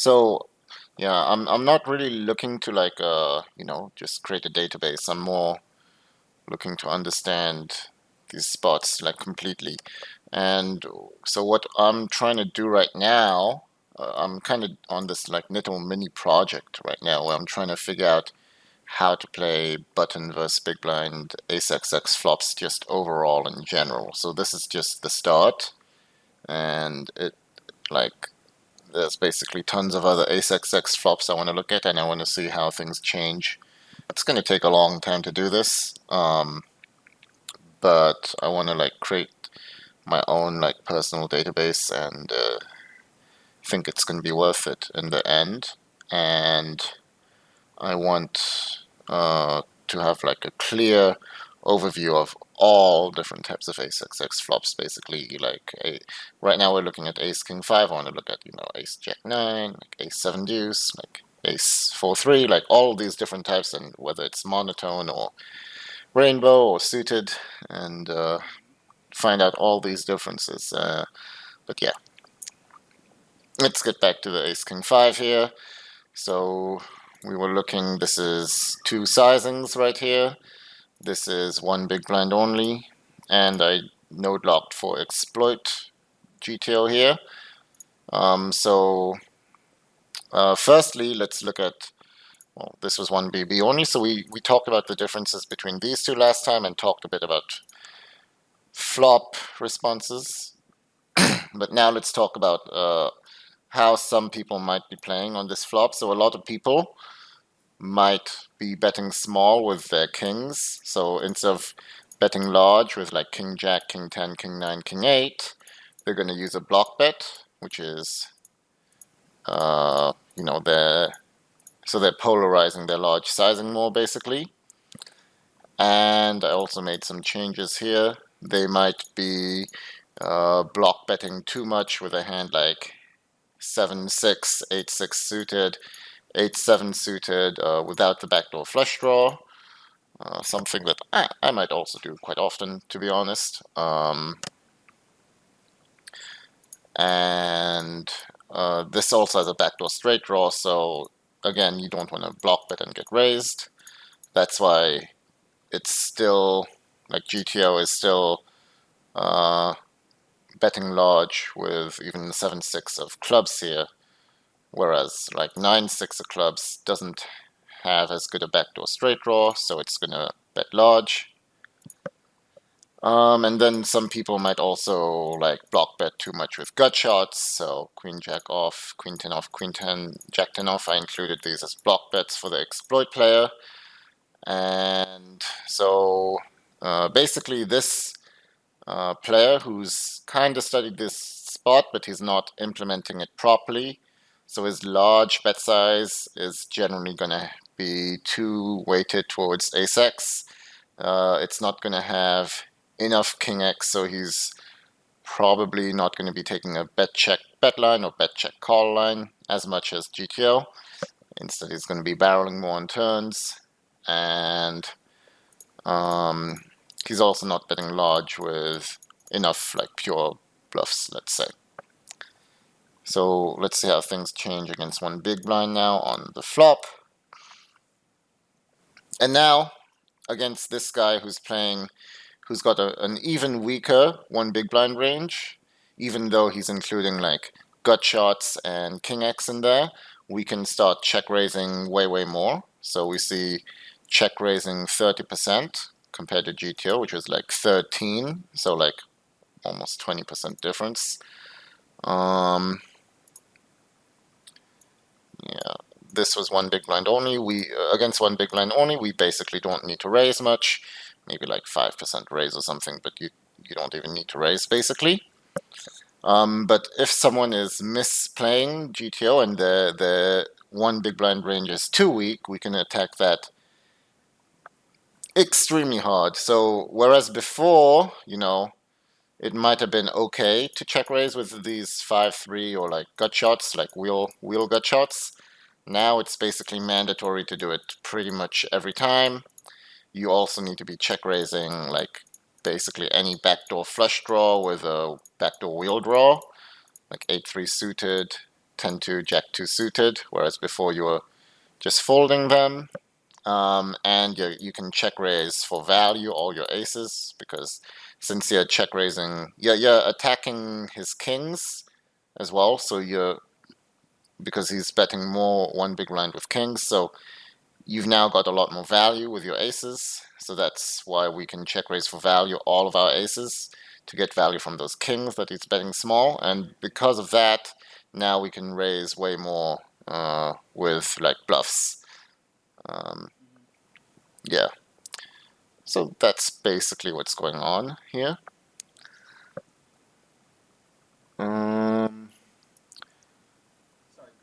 So yeah, I'm not really looking to like just create a database. I'm more looking to understand these spots like completely. And so what I'm trying to do right now, I'm kind of on this like little mini project right now where I'm trying to figure out how to play button versus big blind ace xx flops just overall in general. So this is just the start, and it like there's basically tons of other ace xx flops I want to look at, and I want to see how things change. It's going to take a long time to do this, but I want to like create my own like personal database, and think it's going to be worth it in the end. And I want to have like a clear overview of all different types of ace xx flops. Basically, right now we're looking at ace king 5. I want to look at ace jack 9, like ace 7 deuce, like ace 4 3, like all these different types, and whether it's monotone or rainbow or suited, and find out all these differences. But yeah, let's get back to the ace king 5 here. So we were looking, this is two sizings right here. This is one big blind only, and I node locked for exploit GTO here. Firstly, let's look at, well, this was one BB only, so we talked about the differences between these two last time and talked a bit about flop responses. But now let's talk about how some people might be playing on this flop. So a lot of people might be betting small with their kings. So instead of betting large with like king jack, king 10, king 9, king 8, they're going to use a block bet, which is, they're polarizing their large sizing more basically. And I also made some changes here. They might be block betting too much with a hand like 7-6, 8-6 suited, 8-7 suited without the backdoor flush draw. Something that I might also do quite often, to be honest. And this also has a backdoor straight draw, so again, you don't want to block bet and get raised. That's why it's still, like GTO is still betting large with even 7-6 of clubs here, whereas like 9-6 of clubs doesn't have as good a backdoor straight draw, so it's going to bet large. And then some people might also like block bet too much with gut shots, so queen jack off, queen 10 off, queen 10, jack 10 off. I included these as block bets for the exploit player. And so basically this player who's kind of studied this spot, but he's not implementing it properly. So his large bet size is generally going to be too weighted towards ace x. It's not going to have enough king x, so he's probably not going to be taking a bet check bet line or bet check call line as much as GTO. Instead, he's going to be barreling more on turns, and he's also not betting large with enough like pure bluffs, let's say. So let's see how things change against one big blind now on the flop. And now against this guy who's got an even weaker one big blind range, even though he's including like gut shots and king x in there, we can start check raising way more. So we see check raising 30% compared to GTO, which was like 13, so like almost 20% difference. Yeah, this was one big blind only. Against one big blind only, we basically don't need to raise much, maybe like 5% raise or something, but you don't even need to raise basically. But if someone is misplaying GTO and the one big blind range is too weak, we can attack that extremely hard. So whereas before, it might have been okay to check raise with these 5-3 or like gut shots, like wheel gut shots. Now it's basically mandatory to do it pretty much every time. You also need to be check raising like basically any backdoor flush draw with a backdoor wheel draw, like 8-3 suited, 10 to Jack 2 suited, whereas before you were just folding them. And you can check raise for value all your aces, because since you're check raising, you're attacking his kings as well. So because he's betting more one big blind with kings, so you've now got a lot more value with your aces. So that's why we can check raise for value all of our aces to get value from those kings that he's betting small. And because of that, now we can raise way more with like bluffs. Yeah. So that's basically what's going on here. Sorry to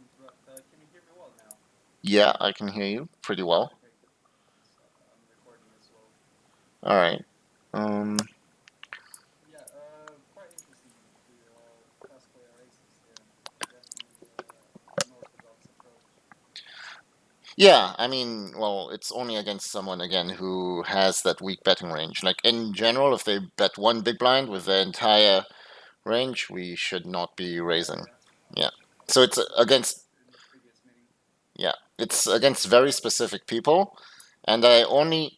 interrupt. Can you hear me well now? Yeah, I can hear you pretty well. Okay, good. I'm recording as well. All right. Yeah, quite interesting to cross play our aces here. Definitely unorthodox approach. Yeah, I mean, well, it's only against someone again who has that weak betting range. Like in general, if they bet one big blind with their entire range, we should not be Yeah, raising. yeah. Yeah. So it's We discussed against, this in the previous meeting. yeah, it's against very specific people. And I only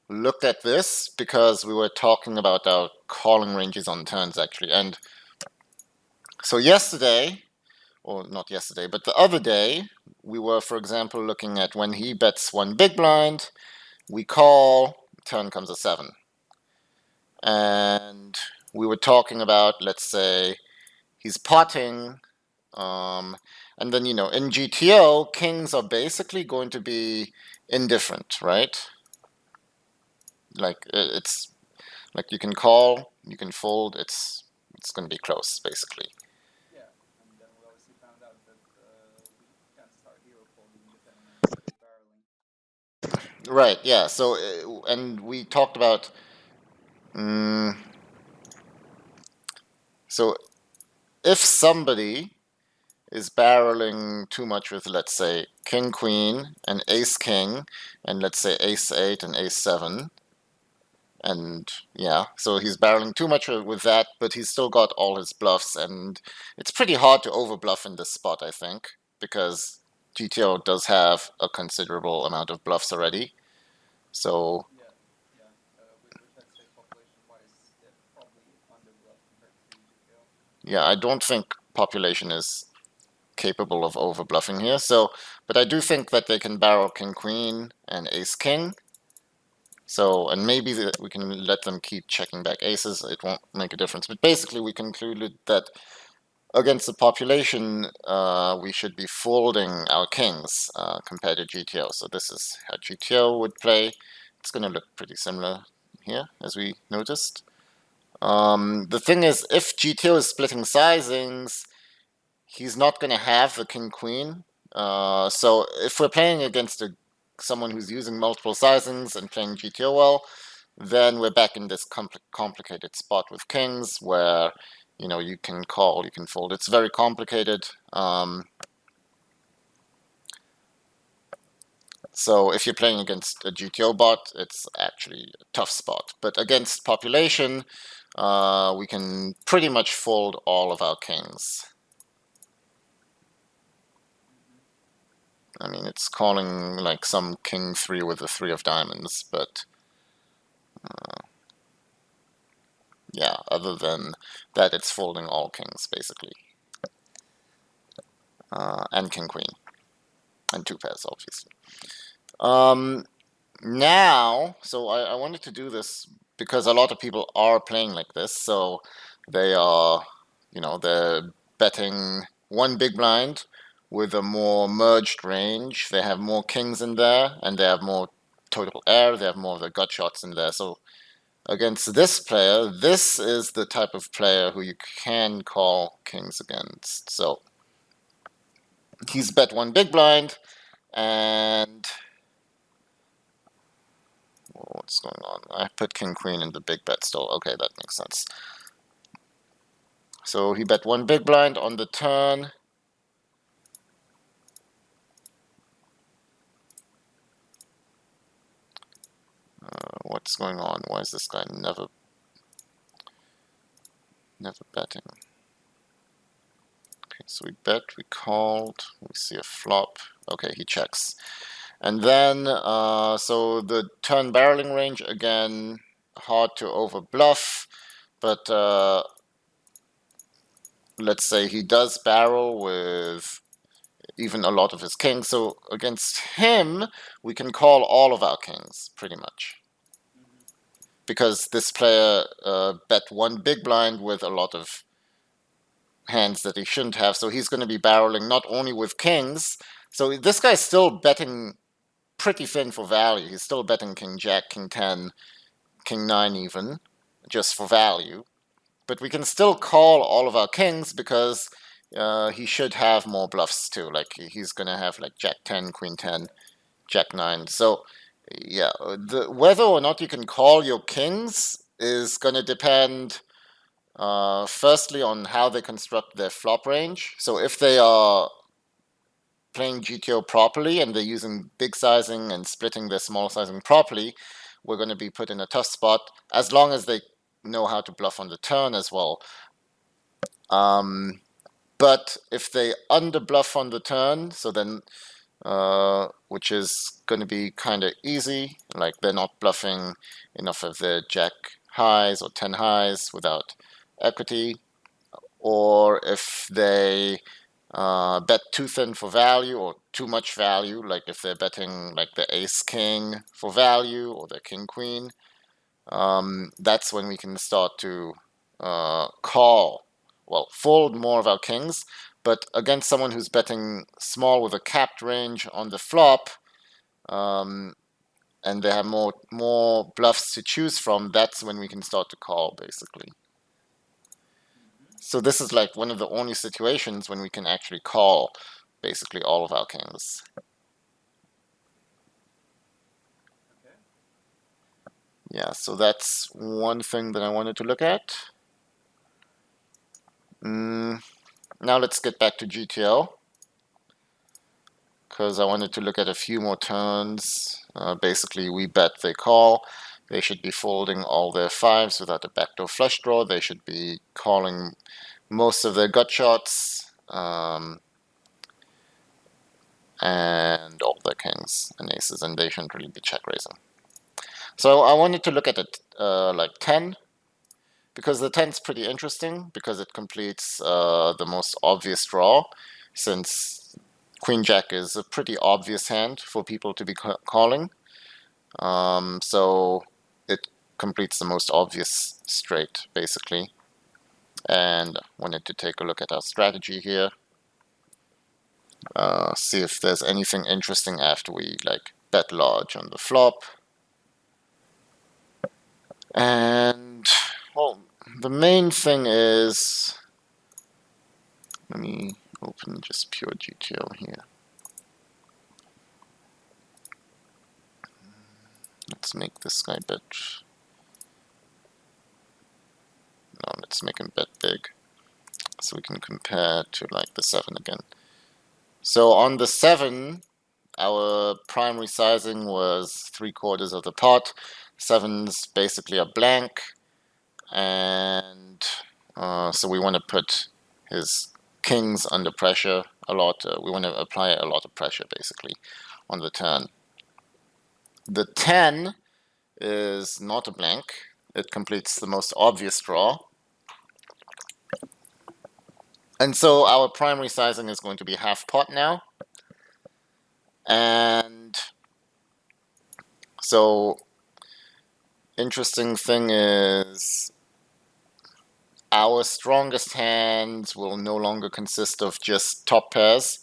looked at this because we were talking about our calling ranges on turns actually. And so yesterday, or not yesterday, but the other day, we were, for example, looking at when he bets one big blind, we call, turn comes a 7. And we were talking about, let's say, he's potting, and then, in GTO, kings are basically going to be indifferent, right? Like, it's like you can call, you can fold, it's going to be close, basically. Yeah, and then we obviously found out that we can start hero folding depending on whether we're barreling. Right, yeah. So, and we talked about, mm, so if somebody is barreling too much with, let's say, king queen and ace king, and let's say ace 8 and ace 7, and yeah, so he's barreling too much with that, but he's still got all his bluffs, and it's pretty hard to overbluff in this spot, I think, because GTO does have a considerable amount of bluffs already. So Yeah, yeah. Which I'd say population-wise, they're probably underbluffed compared to GTO. yeah, I don't think population is capable of overbluffing here. So, but I do think that they can barrel king queen and ace king. So, and maybe we can let them keep checking back aces. It won't make a difference. But basically, we concluded that against the population, we should be folding our kings compared to GTO. So this is how GTO would play. It's going to look pretty similar here, as we noticed. The thing is, if GTO is splitting sizings, he's not going to have the king queen. So if we're playing against someone who's using multiple sizings and playing GTO well, then we're back in this complicated spot with kings where you can call, you can fold. It's very complicated. So if you're playing against a GTO bot, it's actually a tough spot. But against population, we can pretty much fold all of our kings. I mean, it's calling like some king 3 with a 3 of diamonds, but yeah, other than that, it's folding all kings, basically. And king queen. And 2 pairs, obviously. Now, so I wanted to do this because a lot of people are playing like this, so they are, they're betting one big blind with a more merged range. They have more kings in there, and they have more total air, they have more of the gut shots in there. So against this player, this is the type of player who you can call kings against. So he's bet one big blind, and what's going on? I put king queen in the big bet still. Okay, that makes sense. So he bet one big blind on the turn. What's going on? Why is this guy never betting? So we bet, we called, we see a flop. Okay, he checks. And then, so the turn barreling range, again, hard to overbluff, but let's say he does barrel with even a lot of his kings. So against him, we can call all of our kings, pretty much. Because this player bet one big blind with a lot of hands that he shouldn't have, so he's going to be barreling not only with kings. So this guy's still betting pretty thin for value. He's still betting king jack, king 10, king 9 even, just for value. But we can still call all of our kings because he should have more bluffs too. Like he's going to have like jack 10, queen 10, jack 9. So yeah, whether or not you can call your kings is going to depend firstly on how they construct their flop range. So if they are playing GTO properly and they're using big sizing and splitting their small sizing properly, we're going to be put in a tough spot as long as they know how to bluff on the turn as well. But if they under bluff on the turn, so then which is going to be kind of easy, like they're not bluffing enough of their jack highs or 10 highs without equity, or if they bet too thin for value or too much value, like if they're betting like the ace king for value or the king queen, that's when we can start to call, well, fold more of our kings. But against someone who's betting small with a capped range on the flop, and they have more bluffs to choose from, that's when we can start to call, basically. So this is like one of the only situations when we can actually call basically all of our kings. Okay. Yeah, so that's one thing that I wanted to look at. Now let's get back to GTO, because I wanted to look at a few more turns. Basically, we bet, they call. They should be folding all their fives without a backdoor flush draw. They should be calling most of their gut shots, and all their kings and aces, and they shouldn't really be check raising. So I wanted to look at it like 10, because the 10's pretty interesting, because it completes the most obvious draw, since Queen Jack is a pretty obvious hand for people to be calling. So it completes the most obvious straight, basically. And wanted to take a look at our strategy here. See if there's anything interesting after we like bet large on the flop. And well, the main thing is, let me open just pure GTO here. Let's make this guy bet. No, let's make him bet big, so we can compare to like the 7 again. So on the 7, our primary sizing was 3/4 of the pot. 7's basically a blank, and so we want to put his kings under pressure a lot. We want to apply a lot of pressure, basically, on the turn. The 10 is not a blank. It completes the most obvious draw. And so our primary sizing is going to be half pot now. And so interesting thing is our strongest hands will no longer consist of just top pairs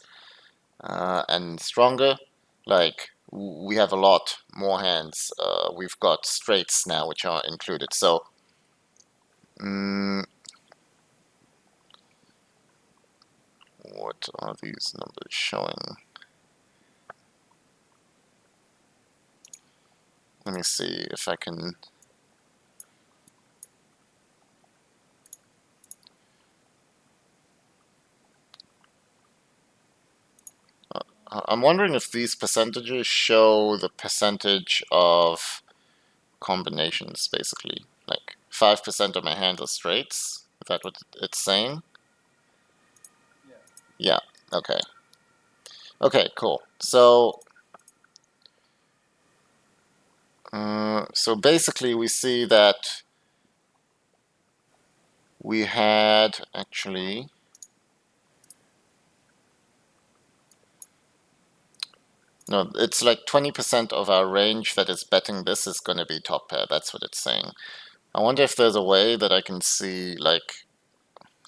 and stronger. Like we have a lot more hands. We've got straights now, which are included. So what are these numbers showing? Let me see if I can. I'm wondering if these percentages show the percentage of combinations, basically. Like 5% of my hands are straights. Is that what it's saying? Yeah. Yeah, okay. Okay, cool. So, so basically we see that we had actually, no, it's like 20% of our range that is betting this is going to be top pair. That's what it's saying. I wonder if there's a way that I can see like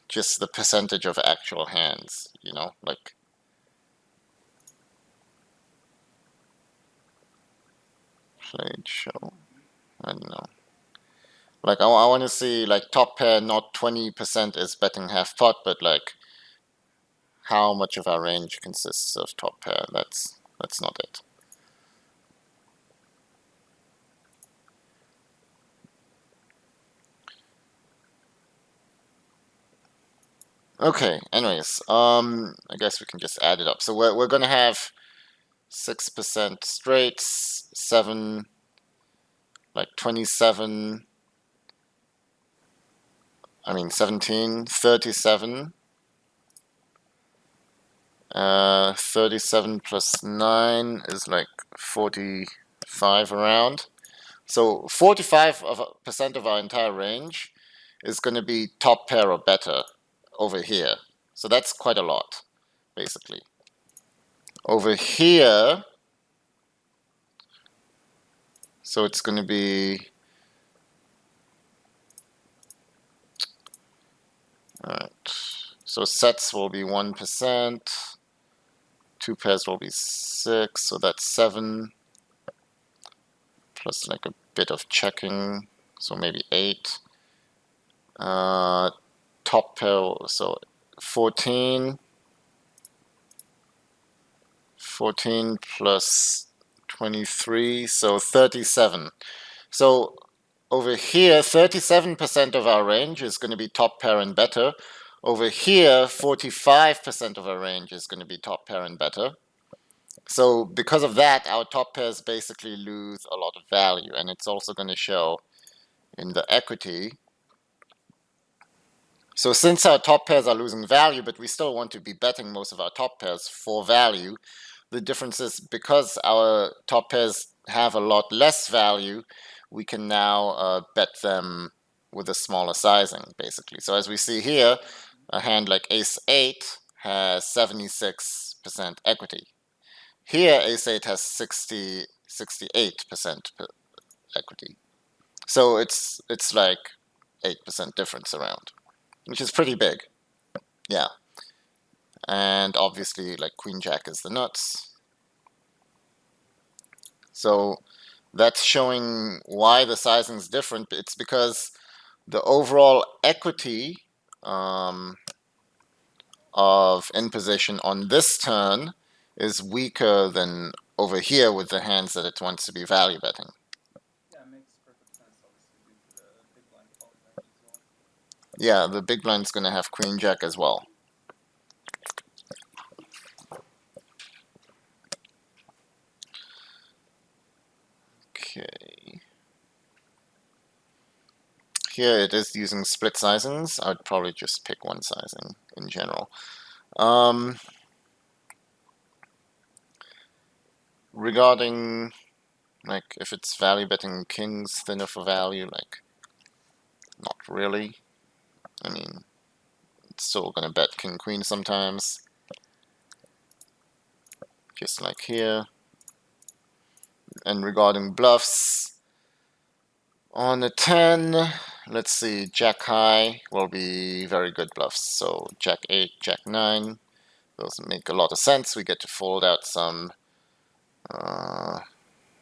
just the percentage of actual hands, you know, like played show. I don't know. Like I want to see like top pair, not 20% is betting half pot, but like how much of our range consists of top pair. That's not it. Okay, anyways, I guess we can just add it up. So we're gonna have 6% straights, 7, like 27, I mean 17, 37, 37 plus 9 is like 45 around. So 45% of our entire range is going to be top pair or better over here. So that's quite a lot, basically. Over here, so it's going to be, all right, so sets will be 1%, two pairs will be 6, so that's 7, plus like a bit of checking, so maybe 8. Top pair, so 14, 14 plus 23, so 37. So over here, 37% of our range is going to be top pair and better. Over here, 45% of our range is going to be top pair and better. So because of that, our top pairs basically lose a lot of value, and it's also going to show in the equity. So since our top pairs are losing value, but we still want to be betting most of our top pairs for value, the difference is because our top pairs have a lot less value, we can now bet them with a smaller sizing, basically. So as we see here, a hand like Ace 8 has 76% equity. Here, Ace 8 has 68% equity. So it's like 8% difference around, which is pretty big. Yeah. And obviously, like Queen Jack is the nuts. So that's showing why the sizing is different. It's because the overall equity of in position on this turn is weaker than over here with the hands that it wants to be value betting. Yeah, it makes perfect sense, obviously, due to the big blind calling range as well. Yeah, the big blind's going to have Queen Jack as well. Okay. Here it is using split sizings. I'd probably just pick one sizing in general. Regarding like if it's value betting kings thinner for value, like not really. I mean, it's still gonna bet king queen sometimes, just like here. And regarding bluffs, on a 10, let's see, jack high will be very good bluffs. So jack 8, jack 9, those make a lot of sense. We get to fold out some, well,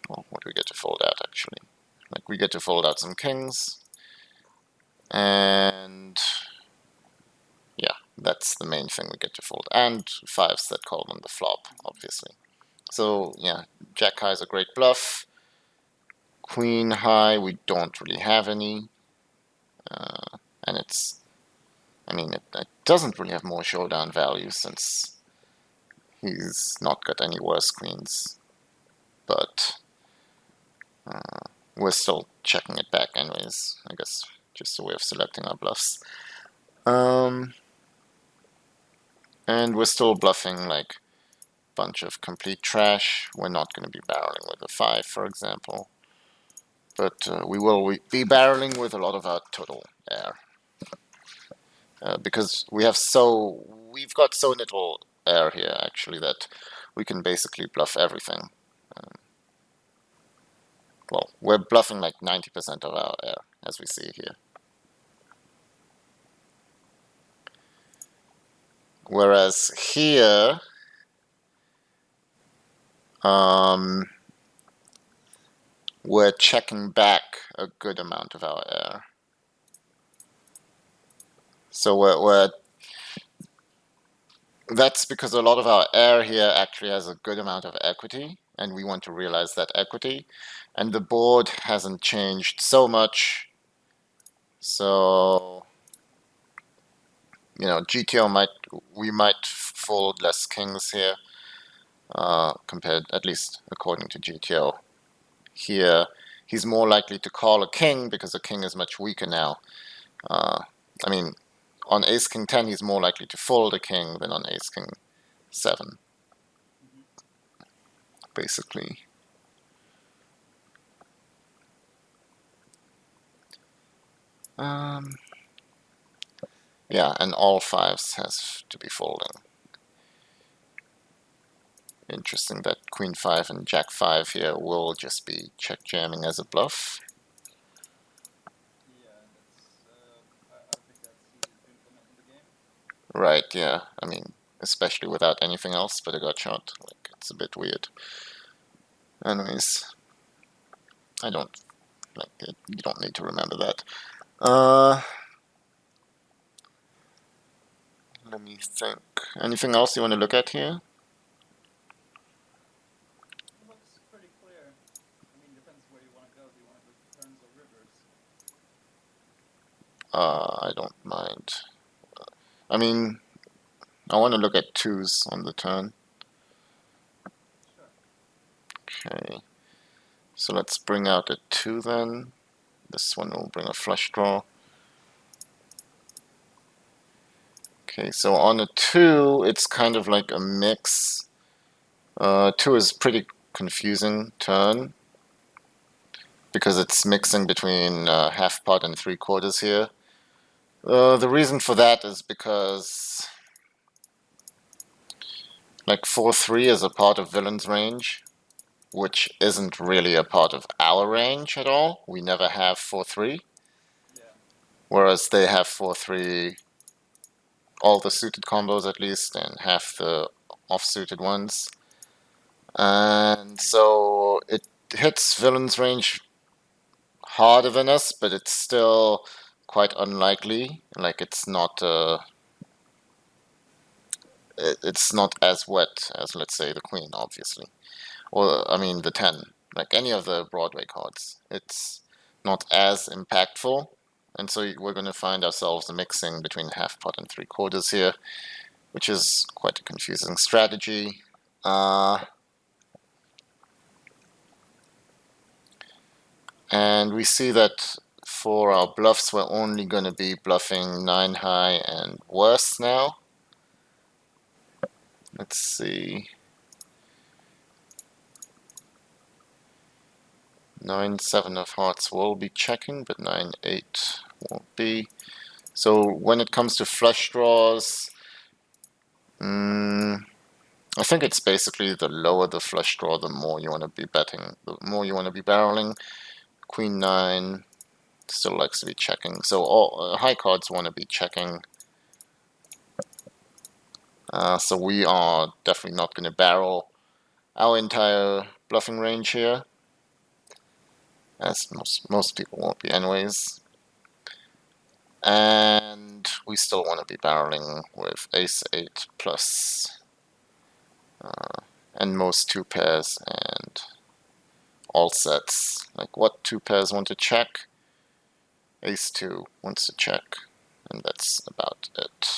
what do we get to fold out actually? Like we get to fold out some kings, and yeah, that's the main thing we get to fold. And fives that call on the flop, obviously. So yeah, jack high is a great bluff. Queen high, we don't really have any. And it's, I mean, it doesn't really have more showdown value since he's not got any worse queens. But we're still checking it back anyways, I guess, just a way of selecting our bluffs. And we're still bluffing like a bunch of complete trash. We're not going to be barreling with a 5, for example. But we will be barreling with a lot of our total air. Because we've got so little air here, actually, that we can basically bluff everything. Well, we're bluffing like 90% of our air, as we see here. Whereas here, we're checking back a good amount of our air. So that's because a lot of our air here actually has a good amount of equity, and we want to realize that equity. And the board hasn't changed so much. So, you know, we might fold less kings here, compared, at least according to GTO. Here, he's more likely to call a king because a king is much weaker now. I mean, on ace king 10, he's more likely to fold a king than on ace king 7, basically. Yeah, and all 5s has to be folding. Interesting that queen 5 and jack 5 here will just be check jamming as a bluff. Yeah, I think that's easy to implement in the game. Right, yeah. I mean, especially without anything else but a gut shot. Like, it's a bit weird. Anyways, I don't like it. You don't need to remember that. Let me think. Anything else you want to look at here? It looks pretty clear. I mean, depends where you want to go. Do you want to go to turns or rivers? I don't mind. I mean, I want to look at 2s on the turn. Sure. Okay. So let's bring out a 2 then. This one will bring a flush draw. Okay, so on a 2, it's kind of like a mix. 2 is pretty confusing turn because it's mixing between half pot and 3/4 here. The reason for that is because like 4-3 is a part of villain's range, which isn't really a part of our range at all. We never have 4-3. Yeah. Whereas they have 4-3, all the suited combos at least, and half the off-suited ones. And so it hits villain's range harder than us, but it's still quite unlikely. Like it's not as wet as, let's say, the queen, obviously, or I mean the 10, like any of the Broadway cards. It's not as impactful, and so we're going to find ourselves mixing between half pot and 3/4 here, which is quite a confusing strategy. And we see that for our bluffs, we're only going to be bluffing 9 high and worse now. Let's see. 9-7 of hearts will be checking, but 9-8 won't be. So when it comes to flush draws, I think it's basically the lower the flush draw, the more you want to be betting, the more you want to be barreling. Queen 9 still likes to be checking. So all high cards want to be checking. So we are definitely not going to barrel our entire bluffing range here, as most people won't be anyways. And we still want to be barreling with ace 8 plus, and most 2 pairs and all sets. Like what 2 pairs want to check? Ace 2 wants to check, and that's about it.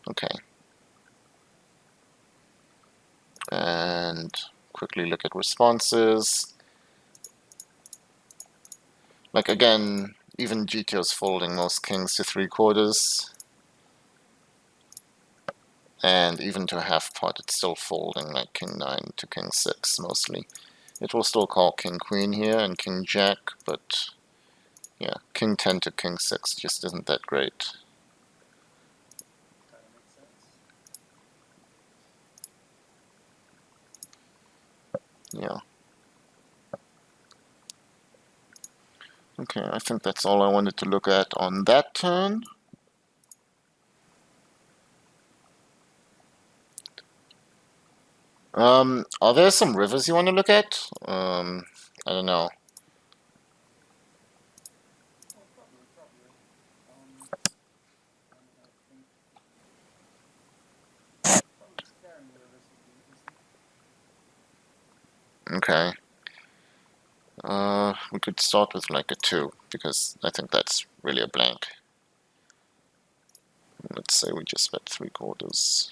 Okay. And quickly look at responses. Like again, even GTO's folding most kings to 3/4. And even to a half pot, it's still folding like king 9 to king 6 mostly. It will still call king queen here and king jack, but yeah, king 10 to king 6 just isn't that great. Kind of makes sense. Yeah. Okay, I think that's all I wanted to look at on that turn. Are there some rivers you want to look at? I don't know. Oh, probably. And I think probably exploring rivers would be interesting. Okay. We could start with like a 2, because I think that's really a blank. Let's say we just bet 3/4.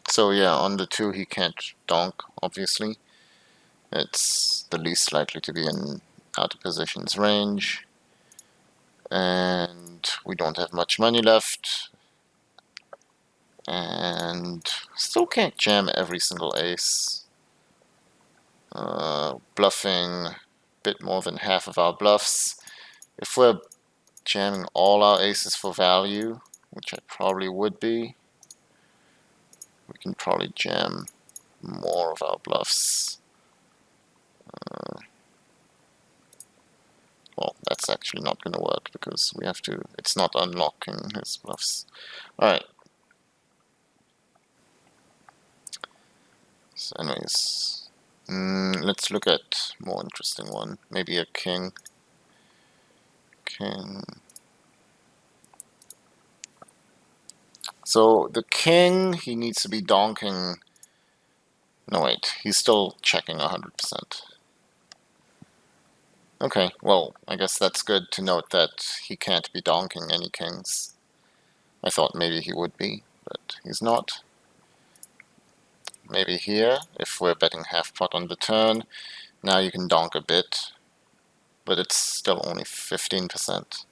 So yeah, on the 2 he can't donk, obviously. It's the least likely to be in out of position's range. And we don't have much money left. And still can't jam every single ace. Bluffing a bit more than half of our bluffs. If we're jamming all our aces for value, which I probably would be, we can probably jam more of our bluffs. Well, that's actually not going to work because we have to, it's not unlocking his bluffs. Alright. So anyways, let's look at more interesting one. Maybe a king. King. So the king, he needs to be donking. No, wait, he's still checking 100%. Okay, well, I guess that's good to note that he can't be donking any kings. I thought maybe he would be, but he's not. Maybe here, if we're betting half pot on the turn, now you can donk a bit, but it's still only 15%.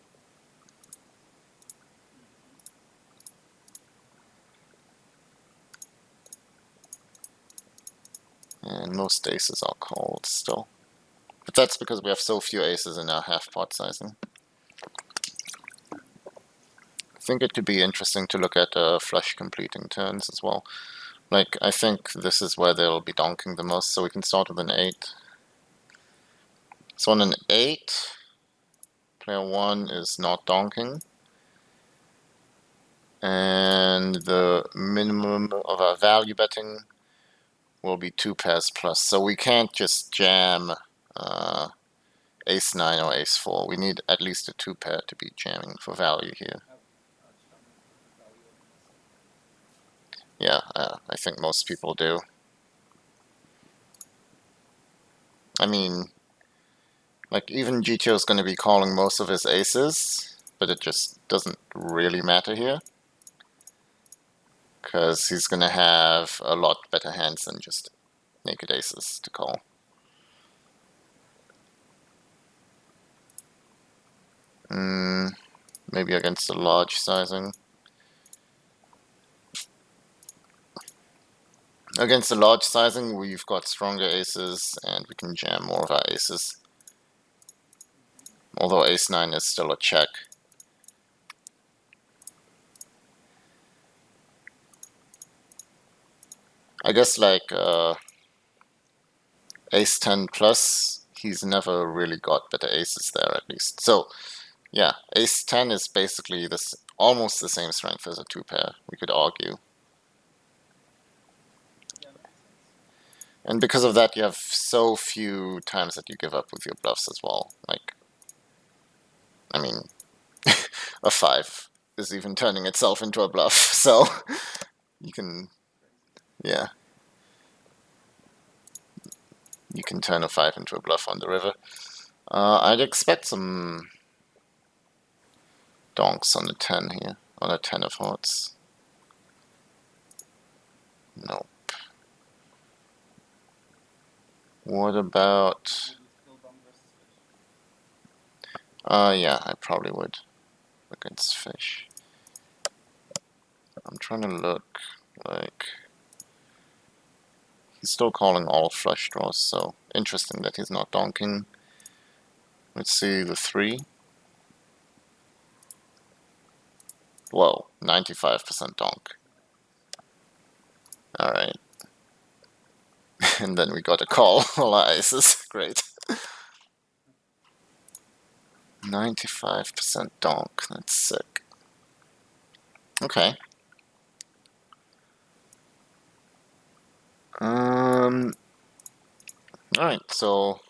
And most aces are called still. But that's because we have so few aces in our half pot sizing. I think it could be interesting to look at flush completing turns as well. Like, I think this is where they'll be donking the most, so we can start with an 8. So on an 8, player 1 is not donking. And the minimum of our value betting will be 2 pairs plus. So we can't just jam ace 9 or ace 4. We need at least a 2 pair to be jamming for value here. Yeah, I think most people do. I mean, like, even GTO is going to be calling most of his aces, but it just doesn't really matter here. Because he's going to have a lot better hands than just naked aces to call. Maybe against a large sizing. Against a large sizing, we've got stronger aces, and we can jam more of our aces. Although ace 9 is still a check. I guess like ace 10 plus, he's never really got better aces there at least. So yeah, ace 10 is basically this almost the same strength as a 2 pair, we could argue. Yeah, makes sense. And because of that, you have so few times that you give up with your bluffs as well. Like, I mean, a 5 is even turning itself into a bluff, so you can, yeah. You can turn a 5 into a bluff on the river. I'd expect some donks on the 10 here, on a 10 of hearts. Nope. What about... yeah, I probably would against fish. I'm trying to look, like, he's still calling all flush draws, so interesting that he's not donking. Let's see the 3. Whoa, 95% donk. Alright. And then we got a call, all our aces, great. 95% donk, that's sick. Okay. Alright, so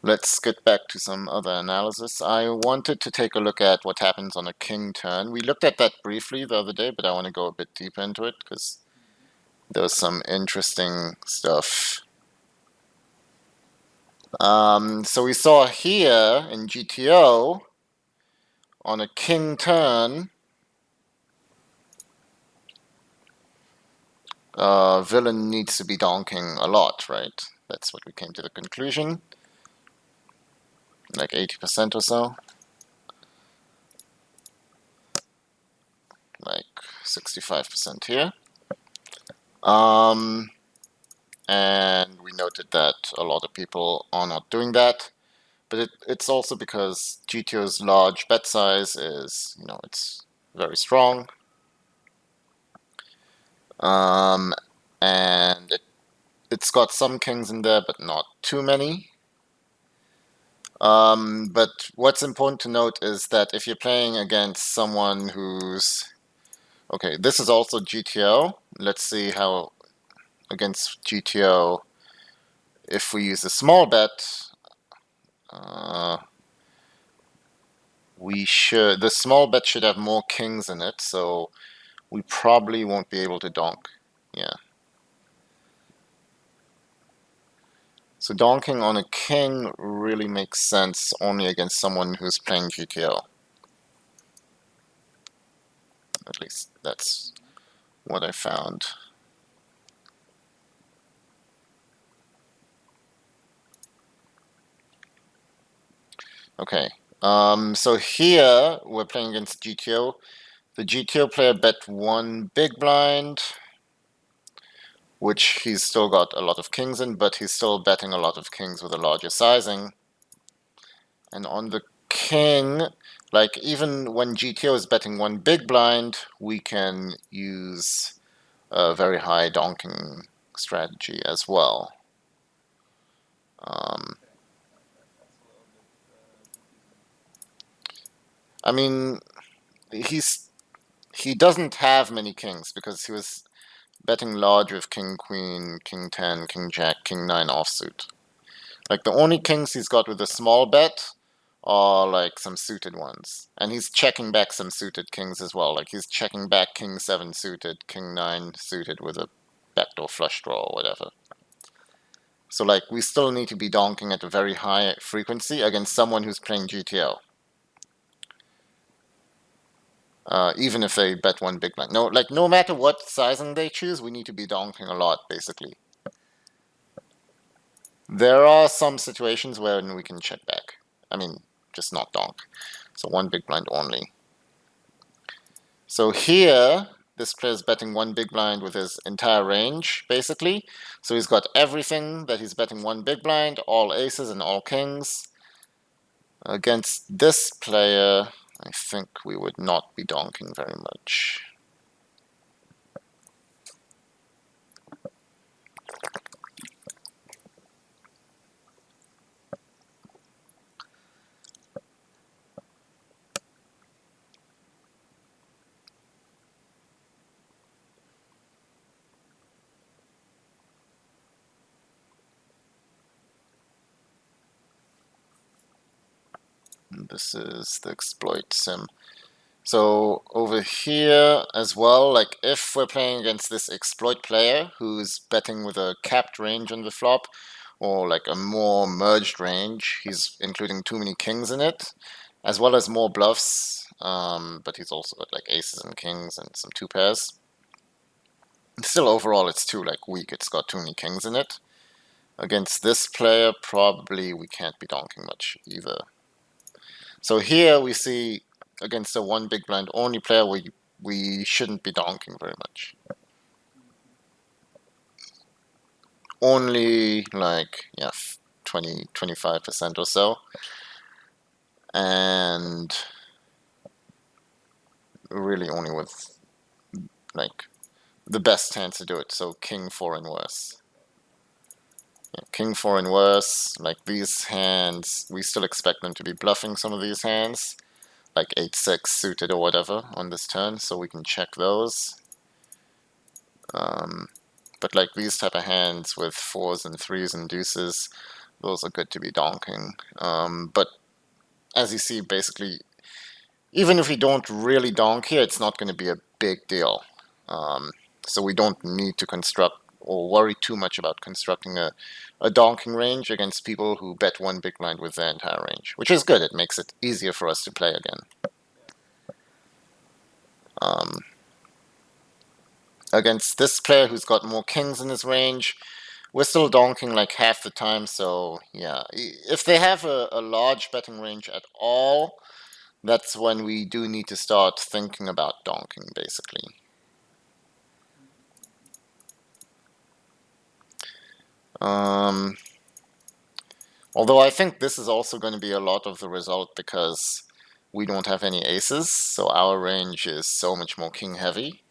let's get back to some other analysis. I wanted to take a look at what happens on a king turn. We looked at that briefly the other day, but I want to go a bit deeper into it because there's some interesting stuff. So we saw here in GTO, on a king turn, villain needs to be donking a lot, right? That's what we came to the conclusion. Like 80% or so. Like 65% here. And we noted that a lot of people are not doing that. But it's also because GTO's large bet size is, it's very strong. And it's got some kings in there, but not too many. But what's important to note is that if you're playing against someone who's... Okay, this is also GTO. Let's see how against GTO, if we use a small bet, the small bet should have more kings in it, so we probably won't be able to donk. Yeah. So donking on a king really makes sense only against someone who's playing GTO. At least that's what I found. Okay, so here we're playing against GTO. The GTO player bet 1 big blind, which he's still got a lot of kings in, but he's still betting a lot of kings with a larger sizing. And on the king, like even when GTO is betting 1 big blind, we can use a very high donking strategy as well. I mean, he doesn't have many kings because he was betting large with king, queen, king 10, king jack, king 9 offsuit. Like the only kings he's got with a small bet are like some suited ones. And he's checking back some suited kings as well. Like he's checking back king 7 suited, king 9 suited with a backdoor flush draw or whatever. So like we still need to be donking at a very high frequency against someone who's playing GTO. Even if they bet 1 big blind. No matter what sizing they choose, we need to be donking a lot, basically. There are some situations where we can check back. I mean, just not donk. So 1 big blind only. So here, this player's betting 1 big blind with his entire range, basically. So he's got everything that he's betting 1 big blind, all aces and all kings. Against this player, I think we would not be donking very much. This is the exploit sim. So over here as well, like if we're playing against this exploit player who's betting with a capped range on the flop, or like a more merged range, he's including too many kings in it, as well as more bluffs, but he's also got like aces and kings and some 2 pairs. Still overall it's too like weak, it's got too many kings in it. Against this player, probably we can't be donking much either. So here we see against a 1 big blind only player, we we shouldn't be donking very much. Only like, yeah, 20-25% or so. And really only with like the best hands to do it. So king 4 and worse. Yeah, king 4 and worse. Like these hands, we still expect them to be bluffing some of these hands, like 8-6 suited or whatever on this turn, so we can check those. But like these type of hands with 4s and 3s and deuces, those are good to be donking. But as you see, basically, even if we don't really donk here, it's not going to be a big deal. So we don't need to construct or worry too much about constructing a donking range against people who bet one big blind with their entire range, which is good. It makes it easier for us to play again. Against this player who's got more kings in his range, we're still donking like half the time, so yeah. If they have a large betting range at all, that's when we do need to start thinking about donking, basically. Although I think this is also going to be a lot of the result because we don't have any aces, so our range is so much more king heavy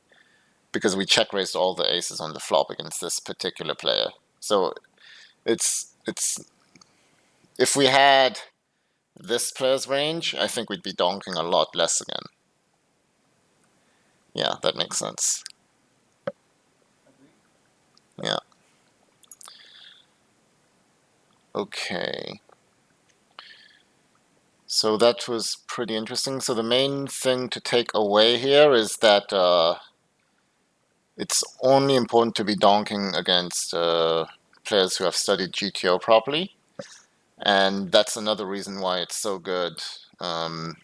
because we check raised all the aces on the flop against this particular player. So it's if we had this player's range, I think we'd be donking a lot less again. Yeah, that makes sense. Yeah. Okay. So that was pretty interesting. So the main thing to take away here is that it's only important to be donking against players who have studied GTO properly. And that's another reason why it's so good to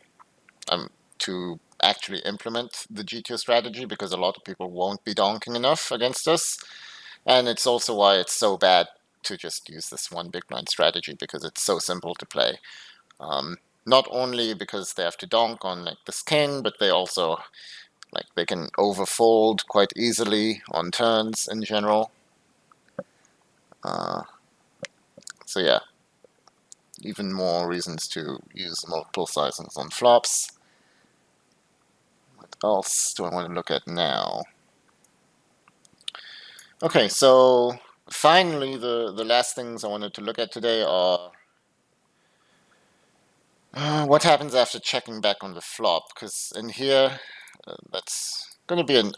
actually implement the GTO strategy, because a lot of people won't be donking enough against us. And it's also why it's so bad to just use this one big blind strategy, because it's so simple to play. Not only because they have to donk on like this king, but they also they can overfold quite easily on turns in general. So yeah, even more reasons to use multiple sizings on flops. What else do I want to look at now? Okay, so finally the last things I wanted to look at today are what happens after checking back on the flop, because in here that's going to be a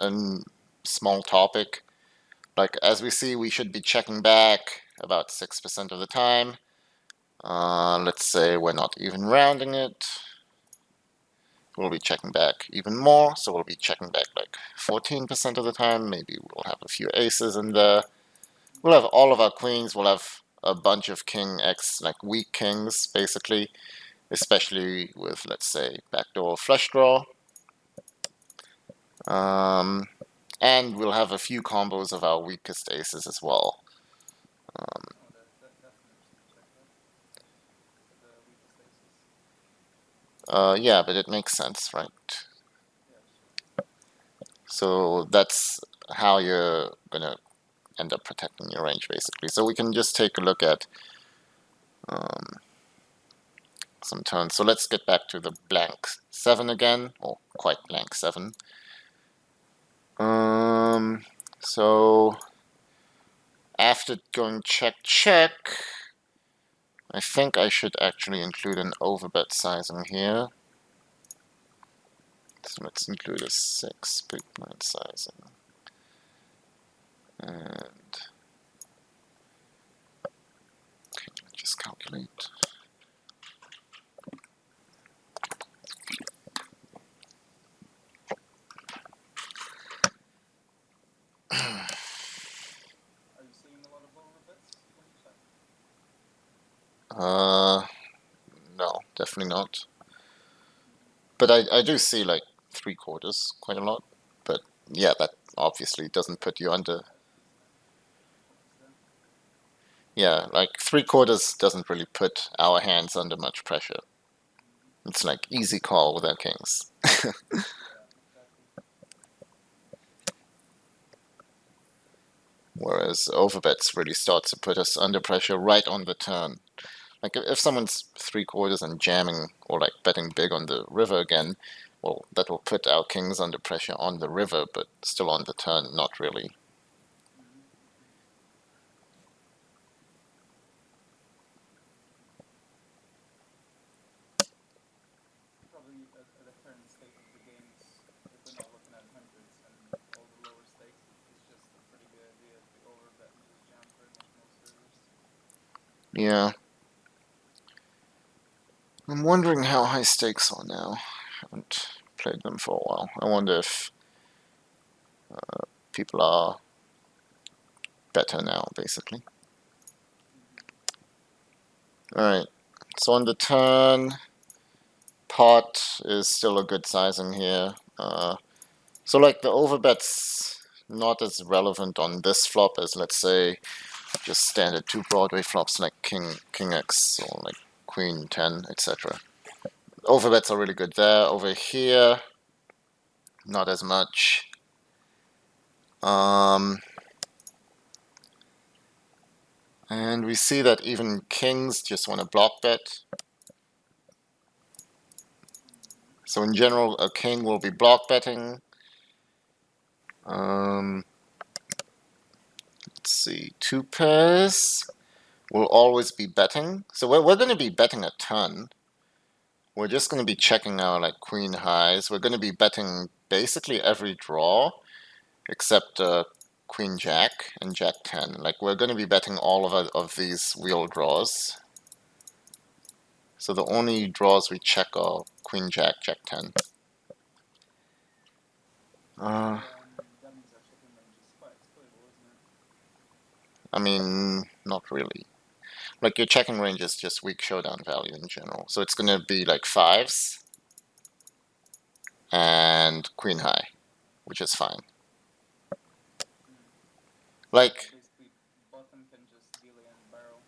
small topic. Like as we see, we should be checking back about 6% of the time. Let's say we're not even rounding it. We'll be checking back even more, so we'll be checking back like 14% of the time. Maybe we'll have a few aces in there. We'll have all of our queens. We'll have a bunch of king X, like weak kings, basically, especially with, let's say, backdoor flush draw. And we'll have a few combos of our weakest aces as well. Yeah, but it makes sense, right? So that's how you're gonna end up protecting your range, basically. So we can just take a look at some turns. So let's get back to the blank 7 again, or quite blank 7. So after going check, check, I think I should actually include an overbet sizing here. So let's include a 6 big blind sizing. And okay, let's just calculate. No, definitely not. But I do see like 3/4 quite a lot. But yeah, that obviously doesn't put you under. Yeah, like 3/4 doesn't really put our hands under much pressure. It's like easy call with our kings. Whereas overbets really start to put us under pressure right on the turn. Like if someone's three quarters and jamming or like betting big on the river again, well, that will put our kings under pressure on the river, but still on the turn, not really. Probably at the current state of the games, if we're not looking at hundreds and all the lower stakes, it's just a pretty good idea to overbet and just jam pretty much most servers. Yeah. I'm wondering how high stakes are now. Haven't played them for a while. I wonder if people are better now, basically. Alright, so on the turn, pot is still a good sizing here. So like the overbet's not as relevant on this flop as, let's say, just standard two Broadway flops like King X or like Queen 10, etc. Overbets are really good there. Over here, not as much. And we see that even kings just want to block bet. So in general, a king will be block betting. Let's see, two pairs will always be betting. So we're going to be betting a ton. We're just going to be checking our like queen highs. We're going to be betting basically every draw except queen jack and jack 10. Like we're going to be betting all of these wheel draws. So the only draws we check are queen jack, jack 10. That means our checking range is quite exploitable, isn't it? I mean, not really. Like your checking range is just weak showdown value in general. So it's going to be like fives and queen high, which is fine. Like, Basically, bottom can just delay and barrel.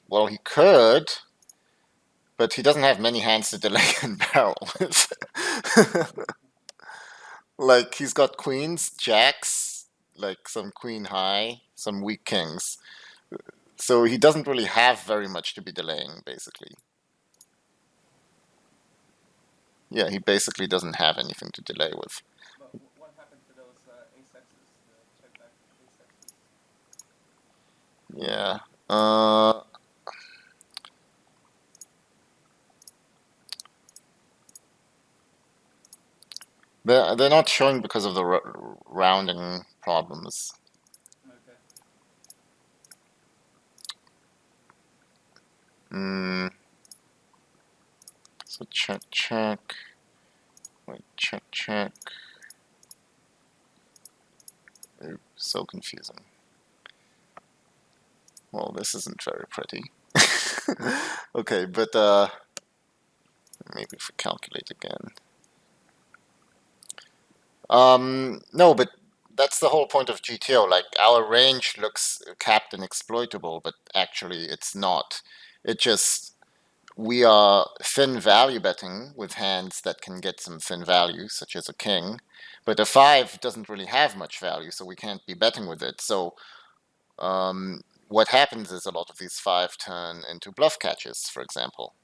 well, he could, but he doesn't have many hands to delay and barrel with. Like, he's got queens, jacks, like some queen high, some weak kings. So he doesn't really have very much to be delaying, basically. Yeah, he basically doesn't have anything to delay with. But what happened to those ace X's, the check back ace X's? Yeah. They're not showing because of the rounding problems. Okay. So check, check. Wait, check, check. Ooh, so confusing. Well, this isn't very pretty. Okay, but maybe if we calculate again. No, but that's the whole point of GTO. Like our range looks capped and exploitable, but actually it's not. It just we are thin value betting with hands that can get some thin value, such as a king. But a five doesn't really have much value, so we can't be betting with it. So what happens is a lot of these five turn into bluff catches, for example.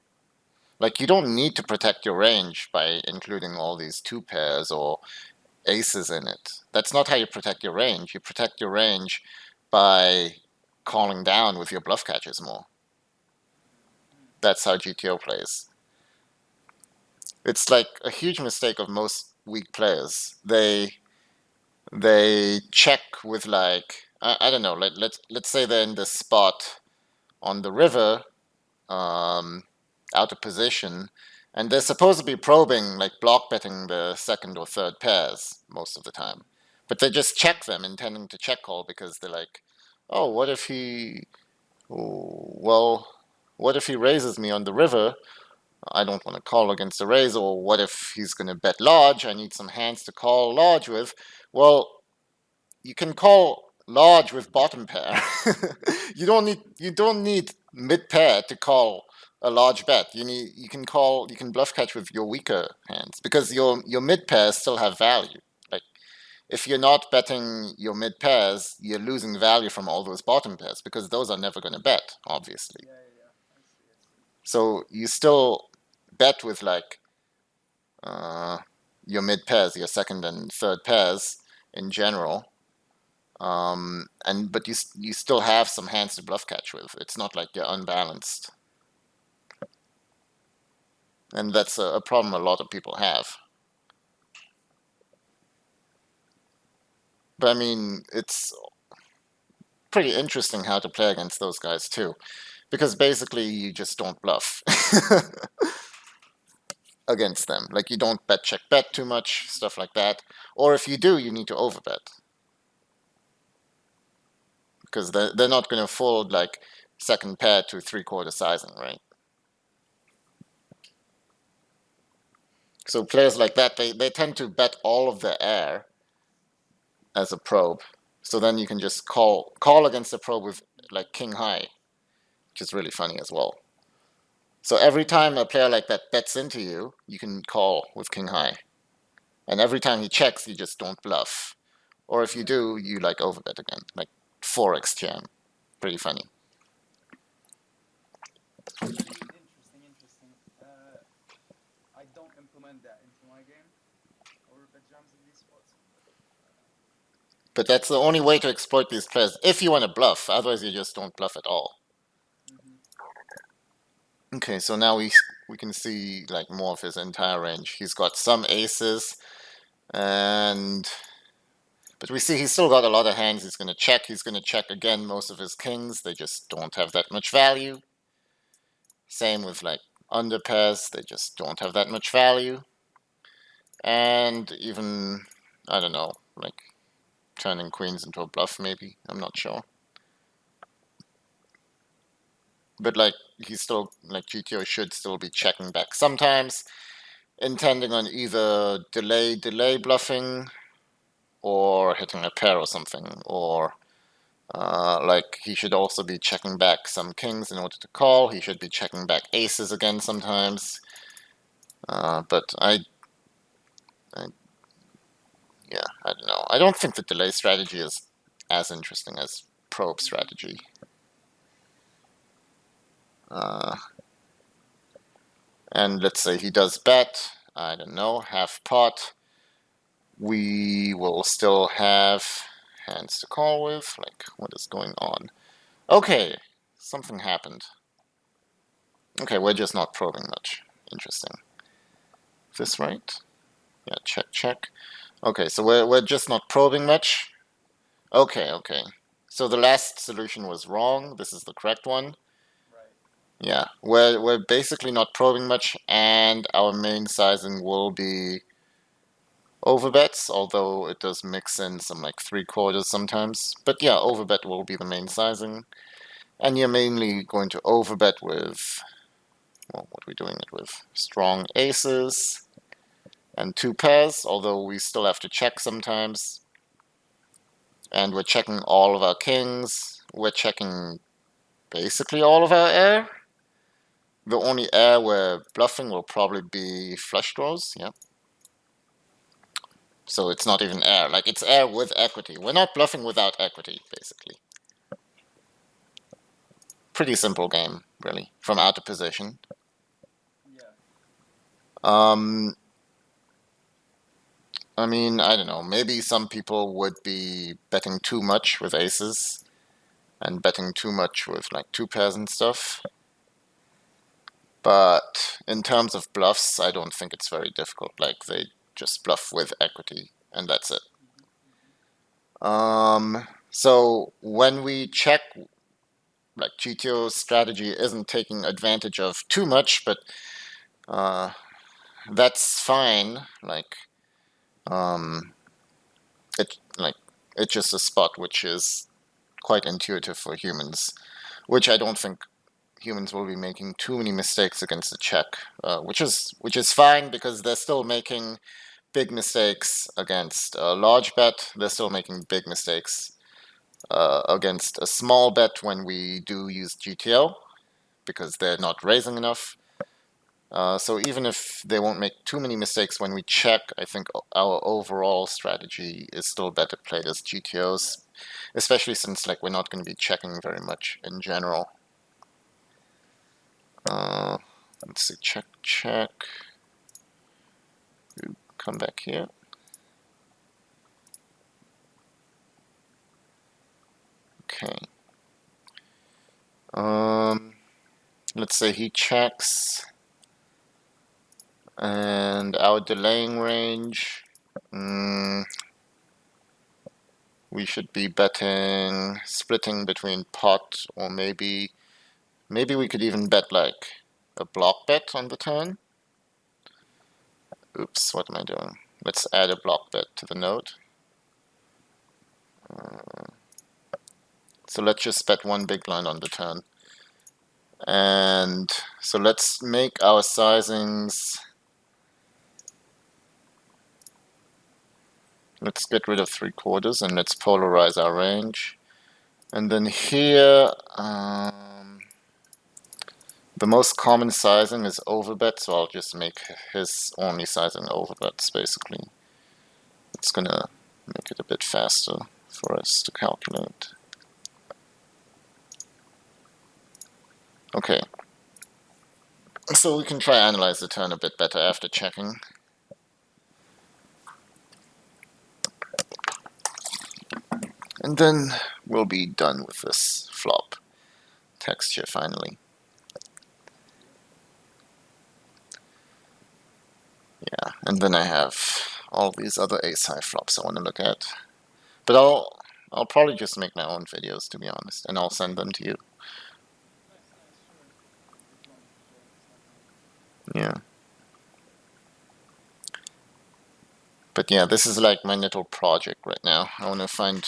Like you don't need to protect your range by including all these two pairs or aces in it. That's not how you protect your range. You protect your range by calling down with your bluff catches more. That's how GTO plays. It's like a huge mistake of most weak players. They check with like I don't know. Let's say they're in the spot on the river, out of position, and they're supposed to be probing, like block betting the second or third pairs most of the time. But they just check them, intending to check call because they're like, oh, what if he, oh, well, what if he raises me on the river? I don't want to call against the raise, or what if he's going to bet large? I need some hands to call large with. Well, you can call large with bottom pair. You don't need mid pair to call a large bet. You can bluff catch with your weaker hands because your mid pairs still have value. Like if you're not betting your mid pairs, you're losing value from all those bottom pairs because those are never going to bet, obviously. Yeah, yeah, yeah. I see, I see. So you still bet with like your mid pairs, your second and third pairs in general. But you still have some hands to bluff catch with. It's not like you're unbalanced, and that's a problem a lot of people have. But I mean, it's pretty interesting how to play against those guys too, because basically you just don't bluff against them. Like you don't bet check bet too much, stuff like that. Or if you do, you need to overbet because they're not going to fold like second pair to 3/4 sizing, right? So players like that, they tend to bet all of their air as a probe. So then you can just call against the probe with like king high, which is really funny as well. So every time a player like that bets into you, you can call with king high. And every time he checks, you just don't bluff. Or if you do, you like overbet again, like 4x jam. Pretty funny. Interesting, interesting. I don't implement that into my game or bet jams in these spots. But that's the only way to exploit these players if you want to bluff. Otherwise, you just don't bluff at all. Okay, so now we can see like more of his entire range. He's got some aces, but we see he's still got a lot of hands. He's gonna check. He's gonna check again most of his kings. They just don't have that much value. Same with like under pairs. They just don't have that much value. And even I don't know, like turning queens into a bluff maybe. I'm not sure. But like he's still like GTO should still be checking back sometimes, intending on either delay bluffing or hitting a pair or something, or like he should also be checking back some kings in order to call. He should be checking back aces again sometimes. But yeah, I don't know. I don't think the delay strategy is as interesting as probe strategy. And let's say he does bet, I don't know, half pot. We will still have hands to call with. Like, what is going on? Okay, something happened. Okay, we're just not probing much. Interesting. Is this right? Yeah, check, check. Okay, so we're just not probing much. Okay. So the last solution was wrong. This is the correct one. Right. Yeah, we're basically not probing much, and our main sizing will be overbets, although it does mix in some like 3/4 sometimes. But yeah, overbet will be the main sizing. And you're mainly going to overbet with, well, what are we doing it with? Strong aces and 2 pairs, although we still have to check sometimes. And we're checking all of our kings. We're checking basically all of our air. The only air we're bluffing will probably be flush draws, yeah. So it's not even air, like it's air with equity. We're not bluffing without equity, basically. Pretty simple game, really, from out of position. Yeah. I mean, I don't know, maybe some people would be betting too much with aces and betting too much with like 2 pairs and stuff. But in terms of bluffs, I don't think it's very difficult. Like they just bluff with equity and that's it. So when we check, like GTO's strategy isn't taking advantage of too much, but that's fine. Um, it's just a spot which is quite intuitive for humans, which I don't think humans will be making too many mistakes against the check, which is fine because they're still making big mistakes against a large bet. They're still making big mistakes against a small bet when we do use GTO because they're not raising enough. So even if they won't make too many mistakes when we check, I think our overall strategy is still better played as GTOs, especially since like we're not going to be checking very much in general. Let's see, check. Come back here. Okay. Let's say he checks, and our delaying range. We should be betting, splitting between pot, or maybe we could even bet like a block bet on the turn. Oops, what am I doing? Let's add a block bet to the node. So let's just bet one big blind on the turn. And so let's make our sizings. Let's get rid of 3/4 and let's polarize our range. And then here, the most common sizing is overbet, so I'll just make his only sizing overbets, basically. It's gonna make it a bit faster for us to calculate. Okay. So we can try analyze the turn a bit better after checking. And then we'll be done with this flop texture finally. Yeah, and then I have all these other ace-high flops I want to look at. But I'll probably just make my own videos, to be honest, and I'll send them to you. Yeah. But yeah, this is like my little project right now. I want to find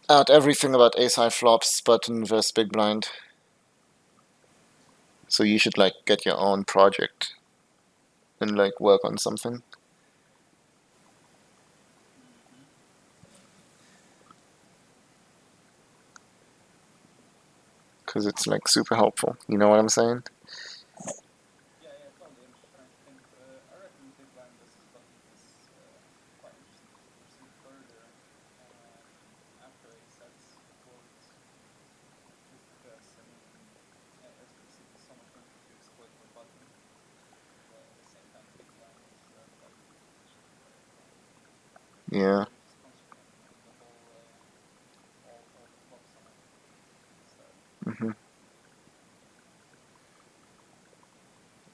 out everything about ace-high flops, button versus big blind. So you should like get your own project and like work on something. Because it's like super helpful. You know what I'm saying? Yeah, totally. I'm just trying to think. I reckon big blind versus button is quite interesting to pursue further after a sets boards. Just because, I mean, as we see, there's so much room to exploit for button. But at the same time, big blind is quite Yeah. just concentrating the whole all the flops on it instead.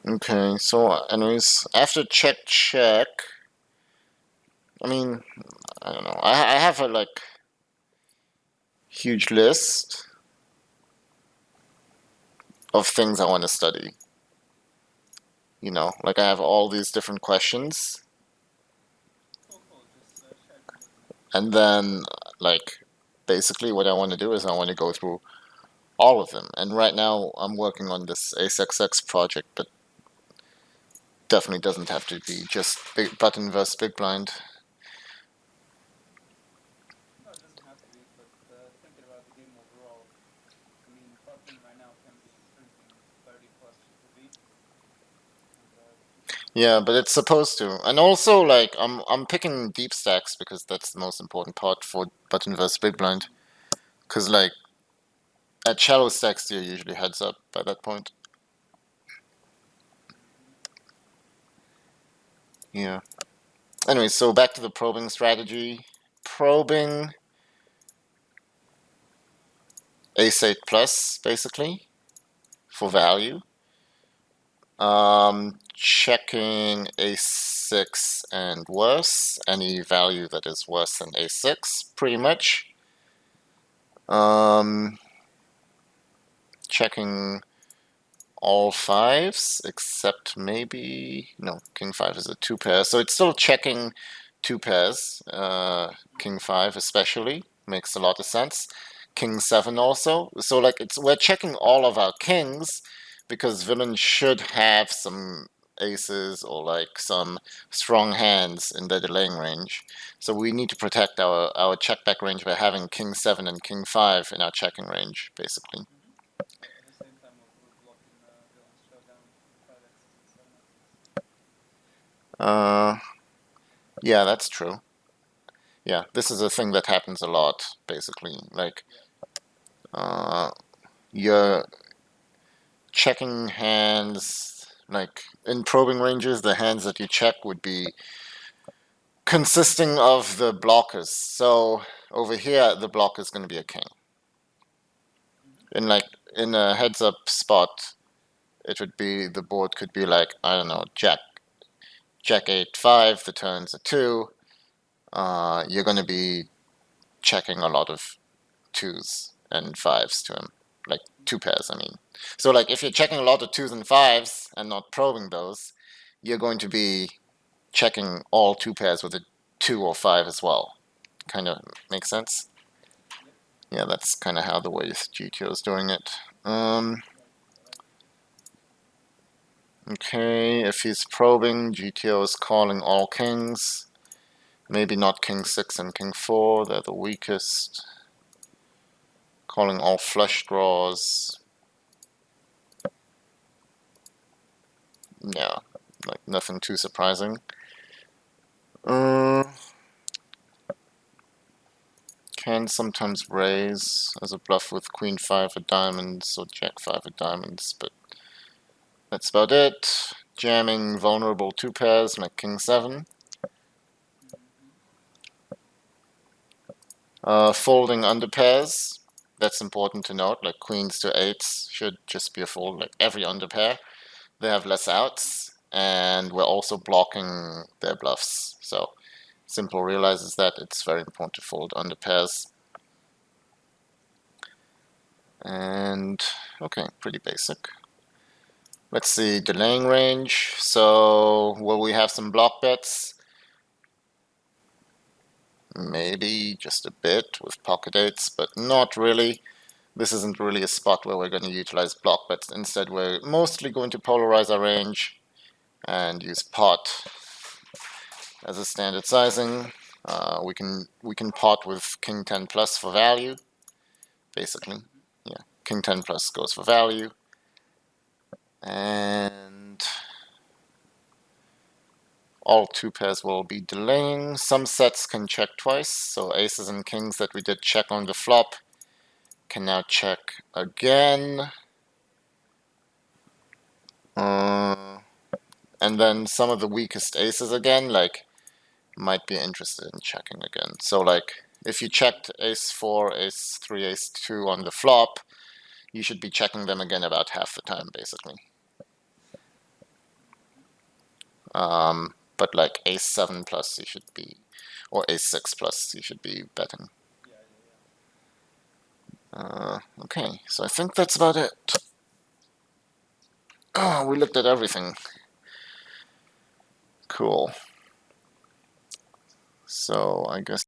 Okay, so anyways, after check, I mean, I don't know. I have a like huge list of things I want to study. You know, like I have all these different questions, Cool. Just share them with me. and then like basically what I want to do is I want to go through all of them. And right now I'm working on this ACE-XX project, but definitely doesn't have to be just big button versus big blind. No, it doesn't have to be, but thinking about the game overall, I mean, button right now can be printing 30 plus GPV. Yeah, but it's supposed to. And also like I'm picking deep stacks because that's the most important part for button versus big blind. Cause like at shallow stacks you're usually heads up by that point. Yeah. Anyway, so back to the probing strategy. Probing ace-8 plus, basically, for value. Checking ace-6 and worse, any value that is worse than ace-6, pretty much. Checking all fives, except maybe, no, king 5 is a 2 pair, so it's still checking 2 pairs, king 5 especially, makes a lot of sense. King 7 also, so like we're checking all of our kings, because villains should have some aces or like some strong hands in their delaying range. So we need to protect our check back range by having king 7 and king 5 in our checking range, basically. At the same time, we're blocking villains showdown 5x. Uh, yeah, that's true. Yeah, this is a thing that happens a lot, basically. Like, uh, you're checking hands, like in probing ranges, the hands that you check would be consisting of the blockers. So over here, the blocker is going to be a king. In like in a heads up spot, it would be the board could be like, I don't know, Jack 8 5. The turn's a 2. You're going to be checking a lot of 2s and 5s to him, like 2 pairs. I mean, so like if you're checking a lot of 2s and 5s and not probing those, you're going to be checking all 2 pairs with a 2 or 5 as well. Kind of makes sense. Yeah, that's kind of how the way GTO is doing it. Okay, if he's probing, GTO is calling all kings. Maybe not king 6 and king 4, they're the weakest. Calling all flush draws. Yeah, like nothing too surprising. Can sometimes raise as a bluff with queen 5 of diamonds or jack 5 of diamonds, but that's about it. Jamming vulnerable 2 pairs like king 7. Folding under pairs. That's important to note. Like queens to 8s should just be a fold. Like every under pair, they have less outs, and we're also blocking their bluffs. So Simple realizes that it's very important to fold under pairs. And okay, pretty basic. Let's see, delaying range. So will we have some block bets? Maybe just a bit with pocket eights, but not really. This isn't really a spot where we're going to utilize block bets. Instead, we're mostly going to polarize our range and use pot as a standard sizing. We can pot with king 10 plus for value, basically. Yeah, king 10 plus goes for value. And all 2 pairs will be delaying. Some sets can check twice, so aces and kings that we did check on the flop can now check again. And then some of the weakest aces again, like, might be interested in checking again. So like, if you checked ace 4, ace 3, ace 2 on the flop, you should be checking them again about half the time, basically. But like ace 7 plus, you should be, or ace 6 plus, you should be betting. Okay, so I think that's about it. Oh, we looked at everything. Cool. So I guess